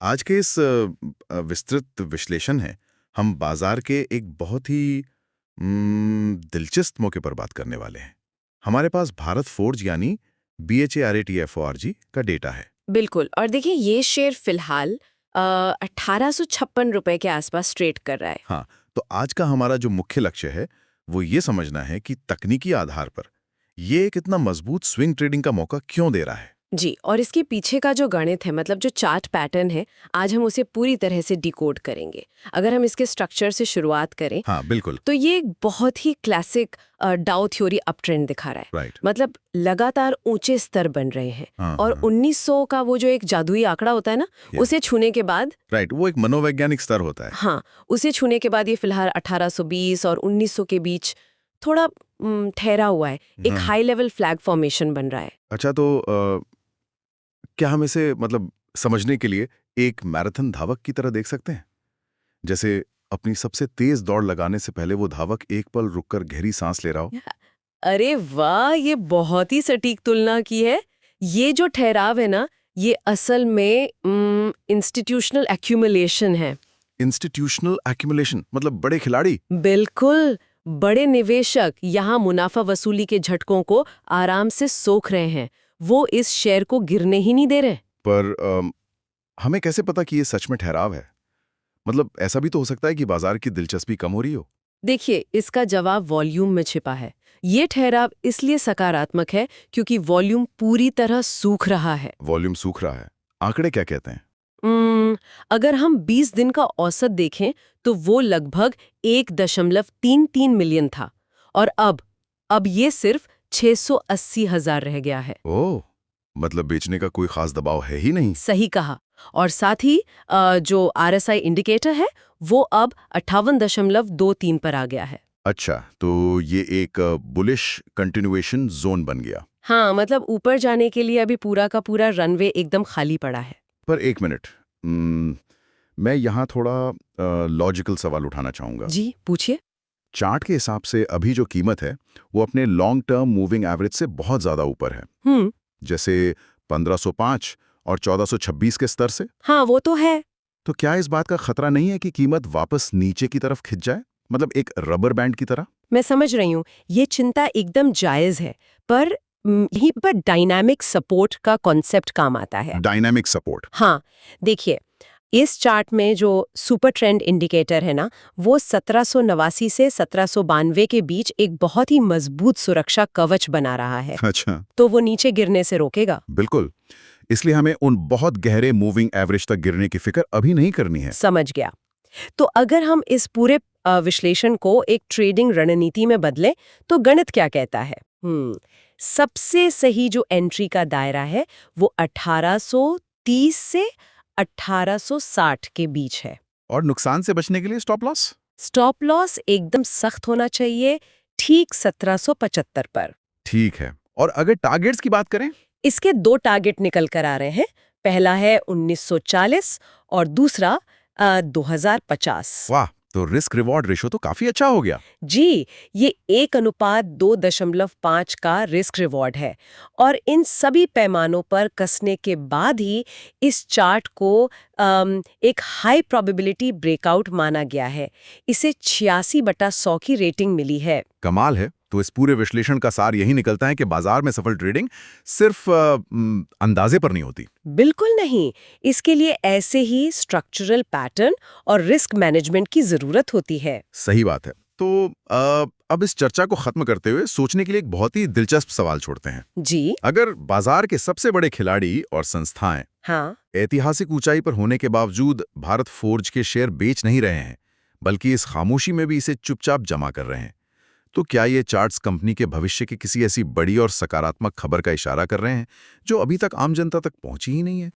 आज के इस विस्तृत विश्लेषण है हम बाजार के एक बहुत ही दिलचस्प मौके पर बात करने वाले हैं। हमारे पास भारत फोर्ज यानी BHARATFORG का डेटा है। बिल्कुल। और देखिए ये शेयर फिलहाल 1856 रुपए के आसपास ट्रेड कर रहा है। हाँ, तो आज का हमारा जो मुख्य लक्ष्य है वो ये समझना है कि तकनीकी आधार पर ये एक इतना मजबूत स्विंग ट्रेडिंग का मौका क्यों दे रहा है। जी, और इसके पीछे का जो गणित है, मतलब जो चार्ट पैटर्न है, आज हम उसे पूरी तरह से डिकोड करेंगे। अगर हम इसके स्ट्रक्चर से शुरुआत करें हाँ बिल्कुल। तो ये एक बहुत ही classic Dow theory uptrend दिखा रहा है। राइट। मतलब लगातार ऊंचे स्तर बन रहे हैं। हाँ, और हाँ। 1900 का वो जो एक जादुई आंकड़ा होता है ना, Yeah. उसे छूने के बाद, राइट, वो एक मनोवैज्ञानिक स्तर होता है। हाँ, उसे छूने के बाद ये फिलहाल 1820 और 1900 के बीच थोड़ा ठहरा हुआ है। एक हाँ। हाई लेवल फ्लैग फॉर्मेशन बन रहा है। अच्छा, तो क्या हम इसे मतलब समझने के लिए एक मैराथन धावक की तरह देख सकते हैं? जैसे अपनी सबसे तेज दौड़ लगाने से पहले वो धावक एक पल रुककर गहरी सांस ले रहा हो। अरे वाह, ये बहुत ही सटीक तुलना की है। ये जो ठहराव है ना, ये असल में इंस्टीट्यूशनल एक्यूमुलेशन है। इंस्टीट्यूशनल एक्यूमुलेशन मतलब बड़े खिलाड़ी। बिल्कुल। बड़े निवेशक यहाँ मुनाफा वसूली के झटकों को आराम से सोख रहे हैं। वो इस शेयर को गिरने ही नहीं दे रहे। पर हमें कैसे पता कि ये सच में ठहराव है? मतलब ऐसा भी तो हो सकता है कि बाजार की दिलचस्पी कम हो रही हो। देखिए, इसका जवाब वॉल्यूम में छिपा है। ये ठहराव इसलिए सकारात्मक है क्योंकि वॉल्यूम पूरी तरह सूख रहा है। वॉल्यूम सूख रहा है। आंकड़े क्या कहते हैं? अगर हम 20 दिन का औसत देखें तो वो लगभग 1.33 मिलियन था। और अब ये सिर्फ 680,000 रह गया है। ओह, मतलब बेचने का कोई खास दबाव है ही नहीं। सही कहा। और साथ ही जो RSI इंडिकेटर है वो अब 58.23 पर आ गया है। अच्छा, तो ये एक बुलिश कंटिन्यूएशन जोन बन गया। हाँ, मतलब ऊपर जाने के लिए अभी पूरा का पूरा रनवे एकदम खाली पड़ा है। पर एक मिनट, मैं यहाँ थोड़ा लॉजिकल सवाल उठाना चाहूँगा। जी, पूछिए। चार्ट के हिसाब से अभी जो कीमत है वो अपने लॉन्ग टर्म मूविंग एवरेज से बहुत ज़्यादा ऊपर है। हम्म। जैसे 1505 और 1426 के स्तर से। हाँ, वो तो है। तो क्या इस बात का खतरा नहीं है कि कीमत वापस नीचे की तरफ खिंच जाए, मतलब एक रबर बैंड की तरह? मैं समझ रही हूँ, ये चिंता एकदम जायज़ है। पर यहीं पर डायनामिक सपोर्ट का कॉन्सेप्ट काम आता है। Dynamic support. हाँ, देखिए, इस चार्ट में जो सुपर ट्रेंड इंडिकेटर है ना, वो 1789 से 1792 के बीच एक बहुत ही मजबूत सुरक्षा कवच बना रहा है। अच्छा। तो वो नीचे गिरने से रोकेगा। बिल्कुल। इसलिए हमें उन बहुत गहरे मूविंग एवरेज तक गिरने की फिक्र अभी नहीं करनी है। समझ गया। तो अगर हम इस पूरे विश्लेषण को एक ट्रेडिंग रणनीति में बदलें तो गणित क्या कहता है? सबसे सही जो एंट्री का दायरा है वो 1830 से 1860 के बीच है। और नुकसान से बचने के लिए स्टॉप लॉस? स्टॉप लॉस एकदम सख्त होना चाहिए, ठीक 1775 पर। ठीक है। और अगर टारगेट्स की बात करें? इसके दो टारगेट निकल कर आ रहे हैं। पहला है 1940 और दूसरा 2050। वाह, तो रिस्क रिवॉर्ड रेशो तो काफी अच्छा हो गया। जी, ये 1:2.5 का रिस्क रिवॉर्ड है। और इन सभी पैमानों पर कसने के बाद ही इस चार्ट को एक हाई प्रोबेबिलिटी ब्रेकआउट माना गया है। इसे 86/100 की रेटिंग मिली है। कमाल है। तो इस पूरे विश्लेषण का सार यही निकलता है कि बाजार में सफल ट्रेडिंग सिर्फ अंदाजे पर नहीं होती। बिल्कुल नहीं, इसके लिए ऐसे ही स्ट्रक्चरल पैटर्न और रिस्क मैनेजमेंट की जरूरत होती है। सही बात है। तो अब इस चर्चा को खत्म करते हुए सोचने के लिए एक बहुत ही दिलचस्प सवाल छोड़ते हैं। जी अगर बाजार के सबसे बड़े खिलाड़ी और संस्थाएं हाँ। ऐतिहासिक ऊंचाई पर होने के बावजूद भारत फोर्ज के शेयर बेच नहीं रहे हैं, बल्कि इस खामोशी में भी इसे चुपचाप जमा कर रहे हैं, तो क्या ये चार्ट्स कंपनी के भविष्य की किसी ऐसी बड़ी और सकारात्मक खबर का इशारा कर रहे हैं जो अभी तक आम जनता तक पहुंची ही नहीं है?